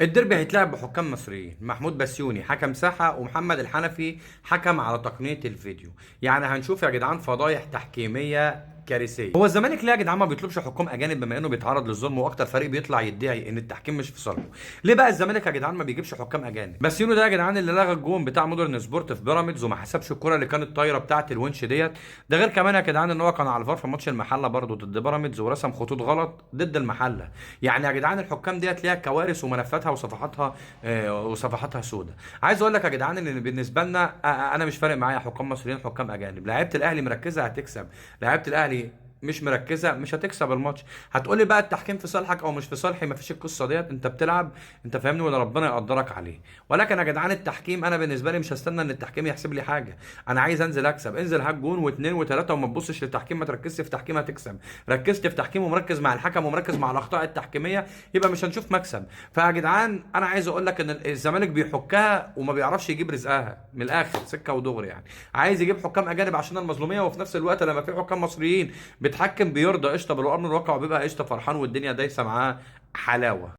الديربي هيتلعب بحكام مصريين، محمود بسيوني حكم ساحة ومحمد الحنفي حكم على تقنية الفيديو. يعني هنشوف يا جدعان فضايح تحكيمية كارثية. هو الزمالك ليه يا جدعان ما بيطلبش حكام اجانب بما انه بيتعرض للظلم واكتر فريق بيطلع يدعي ان التحكيم مش في صالحه؟ ليه بقى الزمالك يا جدعان ما بيجيبش حكام اجانب؟ بسيوني ده يا جدعان اللي لغى الجون بتاع مودرن سبورت في بيراميدز وما حسبش الكرة اللي كانت طايرة بتاعه الونش ديت. ده غير كمان يا جدعان ان هو كان على الفار في ماتش المحلة برضه ضد بيراميدز ورسم خطوط غلط ضد المحلة. يعني يا جدعان الحكام ديت ليها كوارث وملفاتها وصفحاتها وصفحاتها سودة. عايز اقول لك يا جدعان ان بالنسبه لنا انا مش فارق معايا حكام مصريين حكام اجانب. لعيبه الاهلي مركزه هتكسب، لعيبه الاهلي مش مركزه مش هتكسب الماتش. هتقولي بقى التحكيم في صالحك او مش في صالحي، مفيش القصه ديت، انت بتلعب انت فاهمني ولا ربنا يقدرك عليه. ولكن يا جدعان التحكيم انا بالنسبه لي مش هستنى ان التحكيم يحسب لي حاجه. انا عايز انزل اكسب، انزل هات جون واثنين وثلاثه وما تبصش للتحكيم، ما تركزش في تحكيم هتكسب. ركزت في تحكيم ومركز مع الحكم ومركز مع الاخطاء التحكيميه يبقى مش هنشوف مكسب. فيا جدعان انا عايز اقول لك ان الزمالك بيحكها وما بيعرفش يجيب رزقها من الاخر سكه ودغري. يعني عايز يجيب حكام اجانب عشان المظلوميه، وفي نفس الوقت لما في حكام مصريين بتحكم بيرضى قشطه بالامر الواقع وبيبقى قشطه فرحان والدنيا دايسه معاه حلاوه.